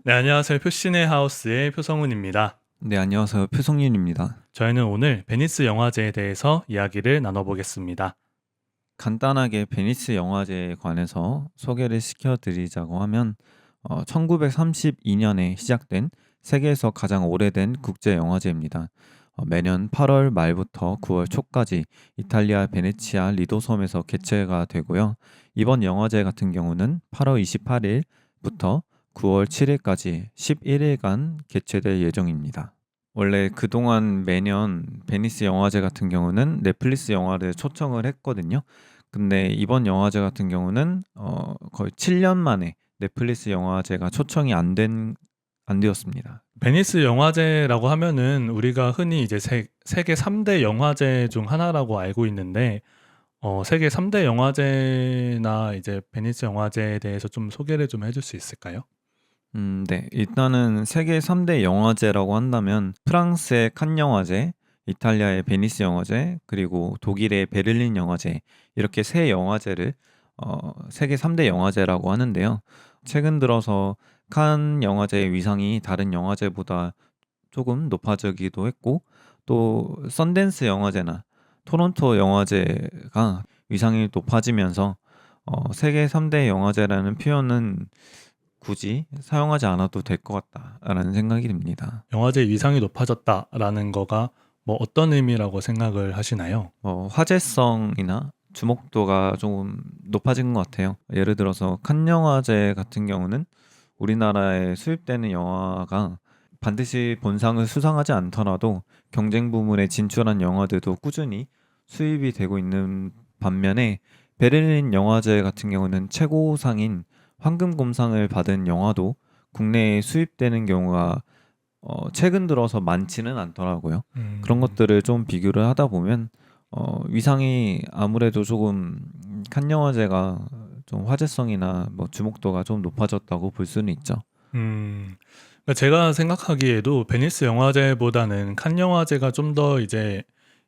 네, 안녕하세요. 표신의 하우스의 표성훈입니다. 네, 안녕하세요. 표성윤입니다. 저희는 오늘 베니스 영화제에 대해서 이야기를 나눠보겠습니다. 간단하게 베니스 영화제에 관해서 소개를 시켜드리자고 하면 1932년에 시작된 세계에서 가장 오래된 국제 영화제입니다. 매년 8월 말부터 9월 초까지 이탈리아 베네치아 리도섬에서 개최가 되고요. 이번 영화제 같은 경우는 8월 28일부터 9월 7일까지 11일간 개최될 예정입니다. 원래 그동안 매년 베니스 영화제 같은 경우는 넷플릭스 영화를 초청을 했거든요. 근데 이번 영화제 같은 경우는 거의 7년 만에 넷플릭스 영화제가 초청이 안 되었습니다. 베니스 영화제라고 하면은 우리가 흔히 이제 세계 3대 영화제 중 하나라고 알고 있는데, 세계 3대 영화제나 이제 베니스 영화제에 대해서 좀 소개를 좀 해줄 수 있을까요? 네. 일단은 세계 3대 영화제라고 한다면 프랑스의 칸 영화제, 이탈리아의 베니스 영화제, 그리고 독일의 베를린 영화제 이렇게 세 영화제를 세계 3대 영화제라고 하는데요. 최근 들어서 칸 영화제의 위상이 다른 영화제보다 조금 높아지기도 했고 또 선댄스 영화제나 토론토 영화제가 위상이 높아지면서 세계 3대 영화제라는 표현은 굳이 사용하지 않아도 될 것 같다라는 생각이 듭니다. 영화제 위상이 높아졌다라는 거가 뭐 어떤 의미라고 생각을 하시나요? 화제성이나 주목도가 조금 높아진 것 같아요. 예를 들어서 칸 영화제 같은 경우는 우리나라에 수입되는 영화가 반드시 본상을 수상하지 않더라도 경쟁 부문에 진출한 영화들도 꾸준히 수입이 되고 있는 반면에 베를린 영화제 같은 경우는 최고상인 황금곰상을 받은 영화도 국내에 수입되는 경우가 최근 들어서 많지는 않더라고요. 그런 음, 것들을 좀 비교를 하다 보면 위상이 아무래도 조금 칸 영화제가 좀 화제성이나 뭐 주목도가 좀 높아졌다고 볼 수는 있죠. 음, 그러니까 제가 생각하기에도 베니스 영화제보다는 칸 영화제가 좀 더 이제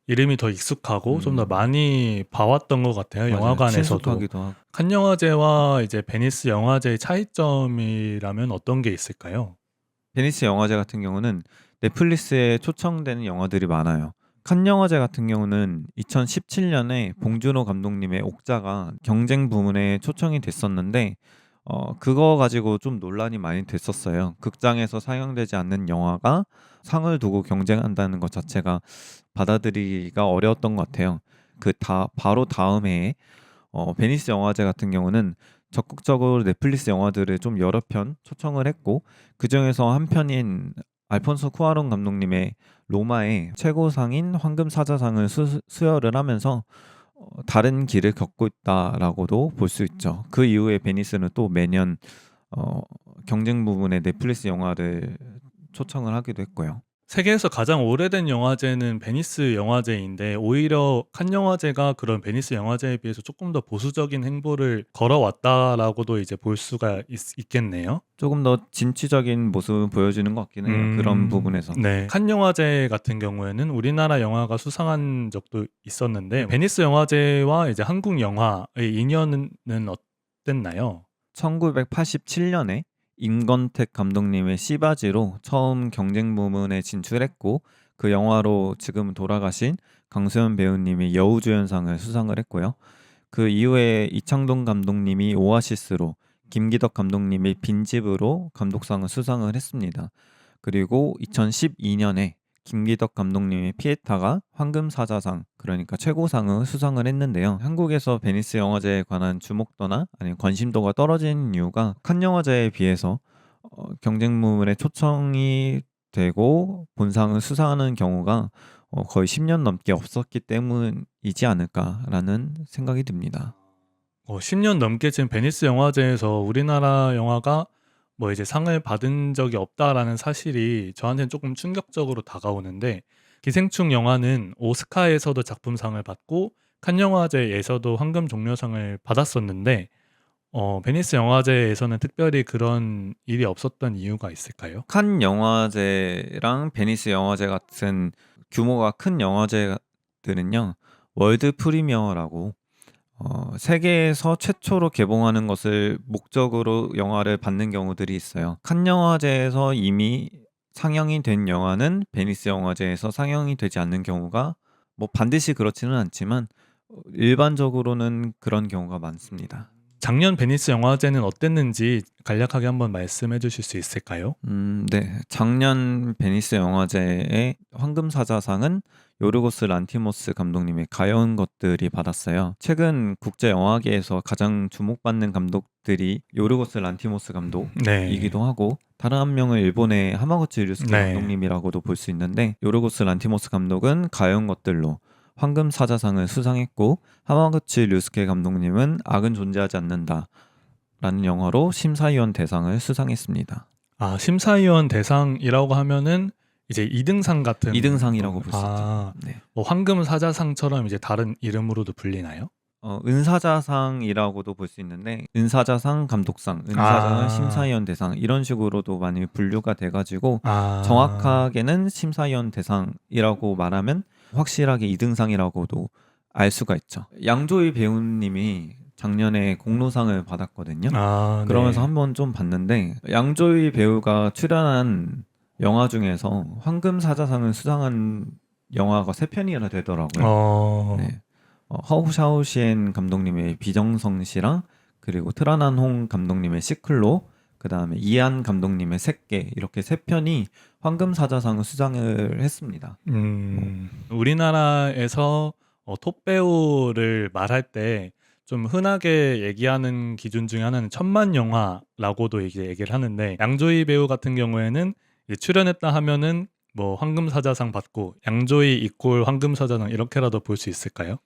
이름이 더 익숙하고 좀 더 음, 많이 봐왔던 것 같아요. 맞아요. 영화관에서도. 친숙하기도 하고. 칸 영화제와 이제 베니스 영화제의 차이점이라면 어떤 게 있을까요? 베니스 영화제 같은 경우는 넷플릭스에 초청되는 영화들이 많아요. 칸 영화제 같은 경우는 2017년에 봉준호 감독님의 옥자가 경쟁 부문에 초청이 됐었는데 그거 가지고 좀 논란이 많이 됐었어요. 극장에서 상영되지 않는 영화가 상을 두고 경쟁한다는 것 자체가 받아들이기가 어려웠던 것 같아요. 바로 다음 해에 베니스 영화제 같은 경우는 적극적으로 넷플릭스 영화들을 좀 여러 편 초청을 했고 그중에서 한 편인 알폰소 쿠아론 감독님의 로마의 최고상인 황금사자상을 수여를 하면서 다른 길을 걷고 있다라고도 볼 수 있죠. 그 이후에 베니스는 또 매년 어, 경쟁 부분에 넷플릭스 영화를 초청을 하기도 했고요. 세계에서 가장 오래된 영화제는 베니스 영화제인데 오히려 칸 영화제가 그런 베니스 영화제에 비해서 조금 더 보수적인 행보를 걸어왔다라고도 이제 볼 수가 있겠네요. 조금 더 진취적인 모습을 보여주는 것 같긴 해요. 그런 부분에서. 네. 칸 영화제 같은 경우에는 우리나라 영화가 수상한 적도 있었는데 베니스 영화제와 이제 한국 영화의 인연은 어땠나요? 1987년에 임권택 감독님의 시바지로 처음 경쟁 부문에 진출했고 그 영화로 지금 돌아가신 강수현 배우님이 여우주연상을 수상을 했고요. 그 이후에 이창동 감독님이 오아시스로 김기덕 감독님이 빈집으로 감독상을 수상을 했습니다. 그리고 2012년에 김기덕 감독님의 피에타가 황금사자상 그러니까 최고상을 수상을 했는데요. 한국에서 베니스 영화제에 관한 주목도나 아니면 관심도가 떨어진 이유가 칸 영화제에 비해서 경쟁 부문에 초청이 되고 본상을 수상하는 경우가 거의 10년 넘게 없었기 때문이지 않을까라는 생각이 듭니다. 10년 넘게 지금 베니스 영화제에서 우리나라 영화가 뭐 이제 상을 받은 적이 없다라는 사실이 저한테는 조금 충격적으로 다가오는데 기생충 영화는 오스카에서도 작품상을 받고 칸 영화제에서도 황금 종려상을 받았었는데 베니스 영화제에서는 특별히 그런 일이 없었던 이유가 있을까요? 칸 영화제랑 베니스 영화제 같은 규모가 큰 영화제들은요 월드 프리미어라고 세계에서 최초로 개봉하는 것을 목적으로 영화를 받는 경우들이 있어요. 칸 영화제에서 이미 상영이 된 영화는 베니스 영화제에서 상영이 되지 않는 경우가 뭐 반드시 그렇지는 않지만 일반적으로는 그런 경우가 많습니다. 작년 베니스 영화제는 어땠는지 간략하게 한번 말씀해 주실 수 있을까요? 네. 작년 베니스 영화제의 황금사자상은 요르고스 란티모스 감독님의 가여운 것들이 받았어요. 최근 국제 영화계에서 가장 주목받는 감독들이 요르고스 란티모스 네. 감독이기도 하고 다른 한 명은 일본의 하마구치 류스케 네. 감독님이라고도 볼 수 있는데 요르고스 란티모스 감독은 가여운 것들로 황금사자상을 수상했고 하마구치 류스케 감독님은 악은 존재하지 않는다 라는 영화로 심사위원 대상을 수상했습니다. 아, 심사위원 대상이라고 하면은 이제 2등상 같은 2등상이라고 볼 수 아, 있죠. 네. 뭐 황금 사자상처럼 이제 다른 이름으로도 불리나요? 은사자상이라고도 볼 수 있는데 은사자상, 감독상, 은사자는 아. 심사위원 대상 이런 식으로도 많이 분류가 돼가지고 아. 정확하게는 심사위원 대상이라고 말하면 확실하게 2등상이라고도 알 수가 있죠. 양조위 배우님이 작년에 공로상을 받았거든요. 아, 그러면서 네. 한번 좀 봤는데 양조위 배우가 출연한 영화 중에서 황금사자상을 수상한 영화가 3편이나 되더라고요. 네. 하우샤오시엔 감독님의 비정성 씨랑 그리고 트라난 홍 감독님의 시클로 그 다음에 이안 감독님의 새끼 이렇게 3편이 황금사자상을 수상을 했습니다. 우리나라에서 톱 배우를 말할 때 좀 흔하게 얘기하는 기준 중에 하나는 천만 영화라고도 이제 얘기를 하는데 양조위 배우 같은 경우에는 이제 출연했다 하면은 뭐 황금사자상 받고 양조위 이꼴 황금사자상 이렇게라도 볼 수 있을까요?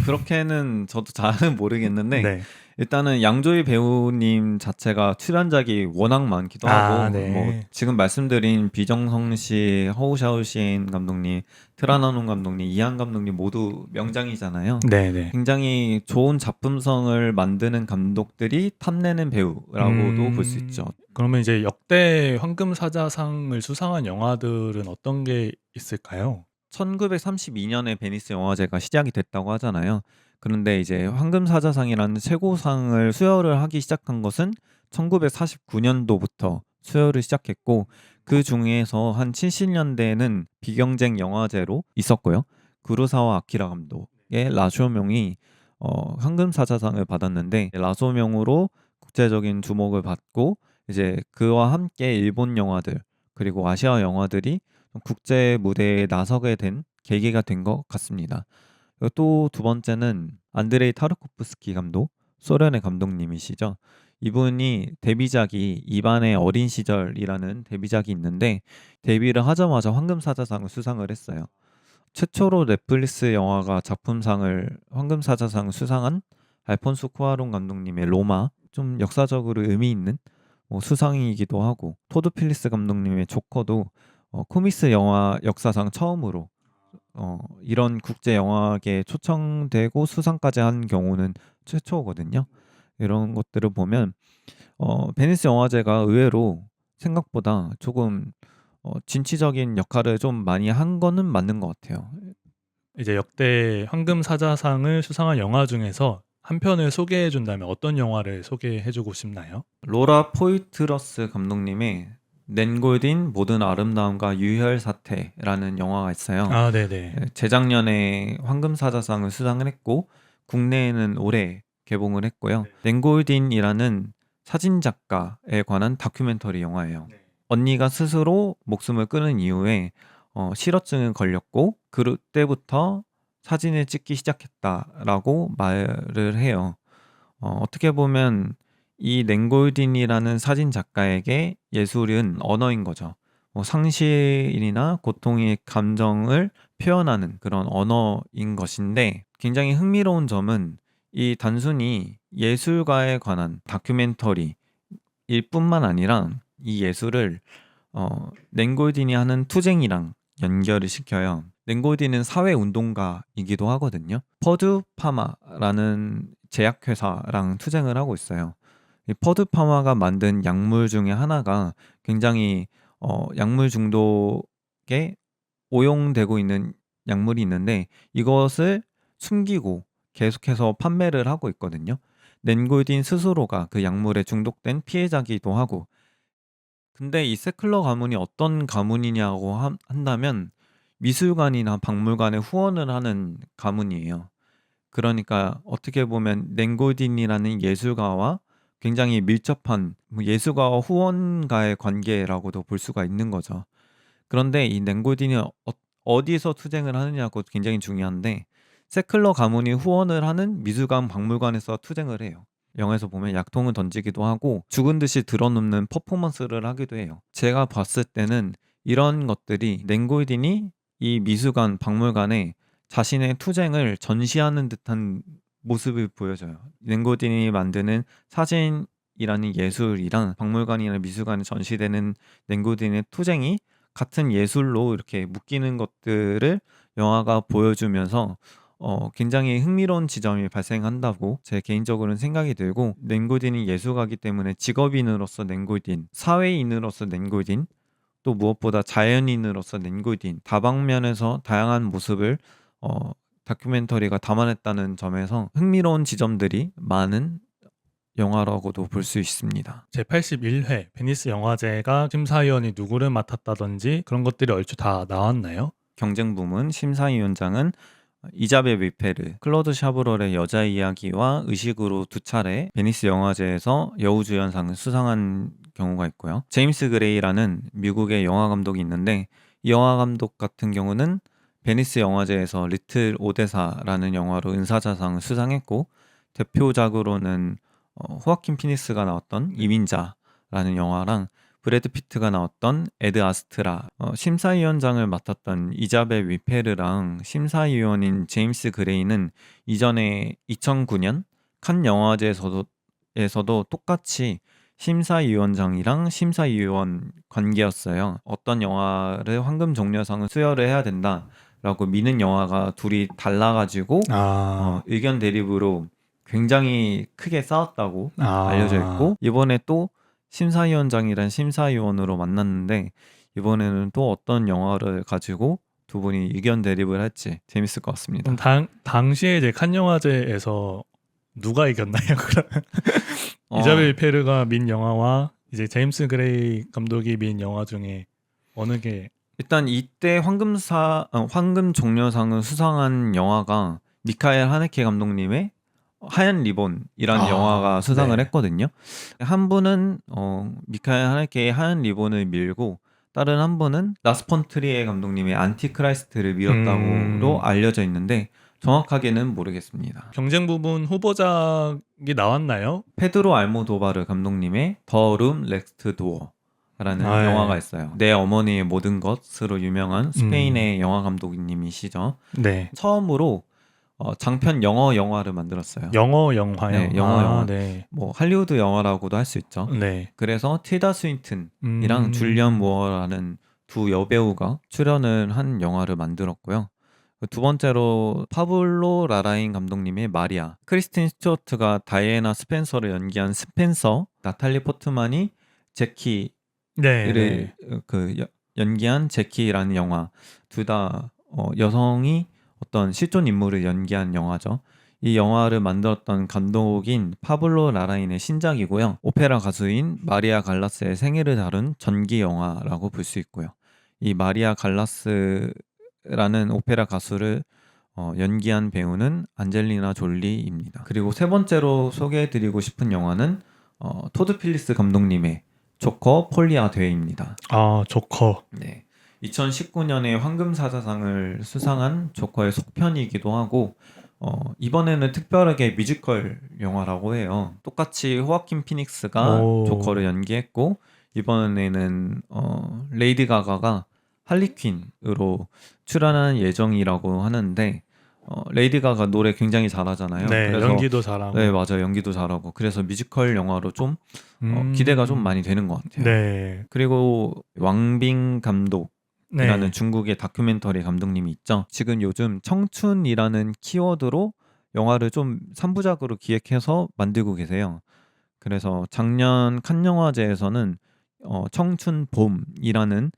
그렇게는 저도 잘은 모르겠는데 네. 일단은 양조위 배우님 자체가 출연작이 워낙 많기도 아, 하고 네. 뭐 지금 말씀드린 비정성 씨, 허우샤오시엔 감독님, 트라나논 감독님, 이한 감독님 모두 명장이잖아요. 네네. 굉장히 좋은 작품성을 만드는 감독들이 탐내는 배우라고도 볼 수 있죠. 그러면 이제 역대 황금사자상을 수상한 영화들은 어떤 게 있을까요? 1932년에 베니스 영화제가 시작이 됐다고 하잖아요. 그런데 이제 황금사자상이라는 최고상을 수여를 하기 시작한 것은 1949년도부터 수여를 시작했고 그 중에서 한 70년대에는 비경쟁 영화제로 있었고요. 구로사와 아키라 감독의 라쇼명이 황금사자상을 받았는데 라쇼명으로 국제적인 주목을 받고 이제 그와 함께 일본 영화들 그리고 아시아 영화들이 국제 무대에 나서게 된 계기가 된 것 같습니다. 또 두 번째는 안드레이 타르코프스키 감독, 소련의 감독님이시죠. 이분이 데뷔작이 이반의 어린 시절이라는 데뷔작이 있는데 데뷔를 하자마자 황금사자상을 수상을 했어요. 최초로 넷플릭스 영화가 작품상을 황금사자상을 수상한 알폰소 쿠아론 감독님의 로마 좀 역사적으로 의미 있는 수상이기도 하고 토드 필리스 감독님의 조커도 코미스 영화 역사상 처음으로 이런 국제 영화계에 초청되고 수상까지 한 경우는 최초거든요. 이런 것들을 보면 베니스 영화제가 의외로 생각보다 조금 진취적인 역할을 좀 많이 한 거는 맞는 것 같아요. 이제 역대 황금사자상을 수상한 영화 중에서 한 편을 소개해 준다면 어떤 영화를 소개해 주고 싶나요? 로라 포이트러스 감독님의 낸골딘 모든 아름다움과 유혈 사태라는 영화가 있어요. 아, 네네. 재작년에 황금사자상을 수상을 했고 국내에는 올해 개봉을 했고요. 낸골딘이라는 사진 작가에 관한 다큐멘터리 영화예요. 언니가 스스로 목숨을 끊은 이후에 실어증에 걸렸고 그때부터 사진을 찍기 시작했다라고 말을 해요. 어떻게 보면 이 낸골딘이라는 사진 작가에게 예술은 언어인 거죠. 상실이나 고통의 감정을 표현하는 그런 언어인 것인데 굉장히 흥미로운 점은 이 단순히 예술가에 관한 다큐멘터리일 뿐만 아니라 이 예술을 낸골딘이 하는 투쟁이랑 연결을 시켜요. 낸골딘은 사회운동가이기도 하거든요. 퍼듀 파마라는 제약회사랑 투쟁을 하고 있어요. 이 퍼듀 파마가 만든 약물 중에 하나가 굉장히 약물 중독에 오용되고 있는 약물이 있는데 이것을 숨기고 계속해서 판매를 하고 있거든요. 낸골딘 스스로가 그 약물에 중독된 피해자기도 하고. 근데 이 세클러 가문이 어떤 가문이냐고 한다면 미술관이나 박물관에 후원을 하는 가문이에요. 그러니까 어떻게 보면 낸골딘이라는 예술가와 굉장히 밀접한 뭐 예술가와 후원가의 관계라고도 볼 수가 있는 거죠. 그런데 이 낸골딘이 어디서 투쟁을 하느냐고 굉장히 중요한데 세클러 가문이 후원을 하는 미술관 박물관에서 투쟁을 해요. 영화에서 보면 약통을 던지기도 하고 죽은 듯이 드러눕는 퍼포먼스를 하기도 해요. 제가 봤을 때는 이런 것들이 낸골딘이 이 미술관 박물관에 자신의 투쟁을 전시하는 듯한 모습을 보여줘요. 낸골딘이 만드는 사진이라는 예술이랑 박물관이나 미술관에 전시되는 낸골딘의 투쟁이 같은 예술로 이렇게 묶이는 것들을 영화가 보여주면서 굉장히 흥미로운 지점이 발생한다고 제 개인적으로는 생각이 들고, 낸골딘이 예술가이기 때문에 직업인으로서 낸골딘, 사회인으로서 낸골딘, 또 무엇보다 자연인으로서 낸골딘, 다방면에서 다양한 모습을 다큐멘터리가 담아냈다는 점에서 흥미로운 지점들이 많은 영화라고도 볼 수 있습니다. 제81회 베니스 영화제가 심사위원이 누구를 맡았다든지 그런 것들이 얼추 다 나왔나요? 경쟁 부문 심사위원장은 이자벨 위페르, 클로드 샤브롤의 여자 이야기와 의식으로 2차례 베니스 영화제에서 여우주연상을 수상한 경우가 있고요. 제임스 그레이라는 미국의 영화 감독이 있는데, 이 영화 감독 같은 경우는 베니스 영화제에서 리틀 오데사라는 영화로 은사자상을 수상했고, 대표작으로는 호아킨 피니스가 나왔던 이민자라는 영화랑 브래드 피트가 나왔던 에드 아스트라, 심사위원장을 맡았던 이자벨 위페르랑 심사위원인 제임스 그레이는 이전에 2009년 칸 영화제에서도 똑같이 심사위원장이랑 심사위원 관계였어요. 어떤 영화를 황금 종려상을 수여를 해야 된다라고 미는 영화가 둘이 달라가지고 의견 대립으로 굉장히 크게 싸웠다고 알려져 있고, 이번에 또 심사위원장이란 심사위원으로 만났는데 이번에는 또 어떤 영화를 가지고 두 분이 의견 대립을 할지 재밌을 것 같습니다. 그럼 당시에 이제 칸 영화제에서 누가 이겼나요? 그러면 이자벨 페르가 민 영화와 이제 제임스 그레이 감독이 민 영화 중에 어느 게? 일단 이때 황금 종려상을 수상한 영화가 미카엘 하네케 감독님의 하얀 리본이라는 영화가 수상을 했거든요. 한 분은 미카엘 하네케의 하얀 리본을 밀고, 다른 한 분은 라스 폰 트리에 감독님의 안티크라이스트를 밀었다고도 알려져 있는데 정확하게는 모르겠습니다. 경쟁 부분 후보작이 나왔나요? 페드로 알모도바르 감독님의 더 룸 넥스트 도어라는 영화가 있어요. 내 어머니의 모든 것으로 유명한 스페인의 영화 감독님이시죠. 네. 처음으로 장편 영화를 만들었어요. 영어 영화요? 네, 영화. 네. 뭐 할리우드 영화라고도 할 수 있죠. 네. 그래서 틸다 스윈튼이랑 줄리언 무어라는 두 여배우가 출연을 한 영화를 만들었고요. 두 번째로 파블로 라라인 감독님의 마리아, 크리스틴 스튜어트가 다이애나 스펜서를 연기한 스펜서, 나탈리 포트만이 제키를 연기한 제키라는 영화, 둘 다 여성이 어떤 실존 인물을 연기한 영화죠. 이 영화를 만들었던 감독인 파블로 라라인의 신작이고요. 오페라 가수인 마리아 갈라스의 생애를 다룬 전기 영화라고 볼 수 있고요. 이 마리아 갈라스라는 오페라 가수를 연기한 배우는 안젤리나 졸리입니다. 그리고 세 번째로 소개해드리고 싶은 영화는 토드 필리스 감독님의 조커 폴리아 대회입니다. 조커. 네. 2019년에 황금사자상을 수상한 조커의 속편이기도 하고, 이번에는 특별하게 뮤지컬 영화라고 해요. 똑같이 호아킨 피닉스가 조커를 연기했고, 이번에는 레이디 가가가 할리퀸으로 출연하는 예정이라고 하는데, 레이디 가가 노래 굉장히 잘하잖아요. 네, 그래서, 연기도 잘하고. 네, 맞아요. 연기도 잘하고. 그래서 뮤지컬 영화로 좀 기대가 좀 많이 되는 것 같아요. 네. 그리고 왕빙 감독 이라는 네. 중국의 다큐멘터리 감독님이 있죠. 지금 요즘 청춘이라는 키워드로 영화를 좀 3부작으로 기획해서 만들고 계세요. 그래서 작년 칸 영화제에서는 청춘 봄이라는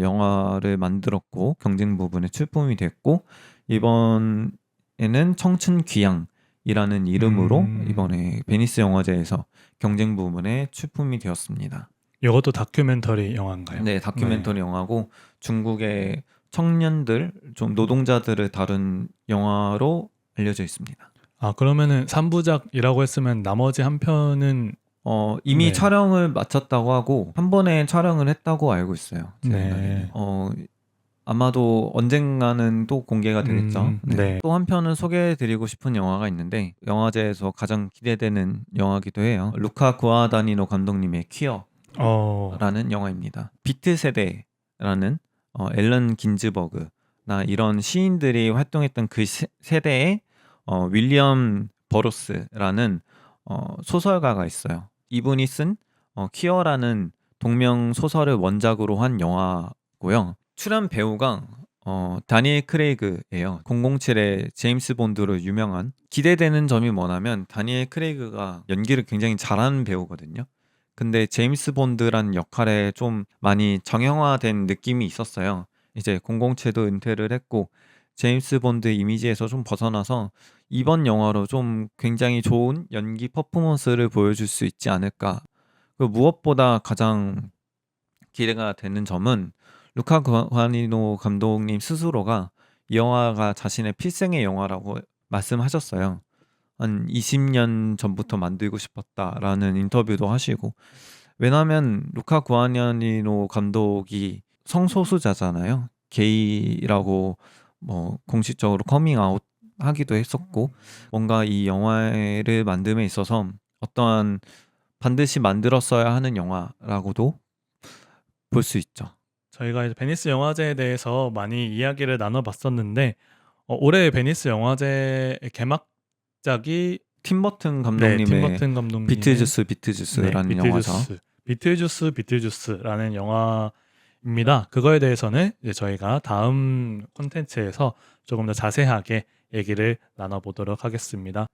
영화를 만들었고 경쟁 부분에 출품이 됐고, 이번 2019년에는 청춘 귀향이라는 이름으로 이번에 베니스 영화제에서 경쟁 부문에 출품이 되었습니다. 이것도 다큐멘터리 영화인가요? 네, 다큐멘터리 영화고 중국의 청년들, 좀 노동자들을 다룬 영화로 알려져 있습니다. 아, 그러면은 3부작이라고 했으면 나머지 한 편은 이미 네. 촬영을 마쳤다고 하고 한 번에 촬영을 했다고 알고 있어요. 제 네. 생각에는. 아마도 언젠가는 또 공개가 되겠죠. 네. 또 한편은 소개해드리고 싶은 영화가 있는데 영화제에서 가장 기대되는 영화기도 해요. 루카 구아다니노 감독님의 퀴어라는 영화입니다. 비트 세대라는 앨런 긴즈버그나 이런 시인들이 활동했던 그 세대에 윌리엄 버로스라는 소설가가 있어요. 이분이 쓴 퀴어라는 동명 소설을 원작으로 한 영화고요. 출연 배우가 다니엘 크레이그예요. 007의 제임스 본드로 유명한. 기대되는 점이 뭐냐면 다니엘 크레이그가 연기를 굉장히 잘하는 배우거든요. 근데 제임스 본드란 역할에 좀 많이 정형화된 느낌이 있었어요. 이제 007도 은퇴를 했고 제임스 본드 이미지에서 좀 벗어나서 이번 영화로 좀 굉장히 좋은 연기 퍼포먼스를 보여줄 수 있지 않을까. 무엇보다 가장 기대가 되는 점은 루카 구아다니노 감독님 스스로가 이 영화가 자신의 필생의 영화라고 말씀하셨어요. 한 20년 전부터 만들고 싶었다라는 인터뷰도 하시고, 왜냐하면 루카 구아다니노 감독이 성소수자잖아요. 게이라고 뭐 공식적으로 커밍아웃 하기도 했었고, 뭔가 이 영화를 만듦에 있어서 어떠한 반드시 만들었어야 하는 영화라고도 볼 수 있죠. 저희가 이제 베니스 영화제에 대해서 많이 이야기를 나눠봤었는데 올해 베니스 영화제의 개막작이 팀 버튼 네, 감독님의 팀 버튼 감독님의 비틀주스라는 영화죠. 비틀주스라는 영화입니다. 그거에 대해서는 이제 저희가 다음 콘텐츠에서 조금 더 자세하게 얘기를 나눠보도록 하겠습니다.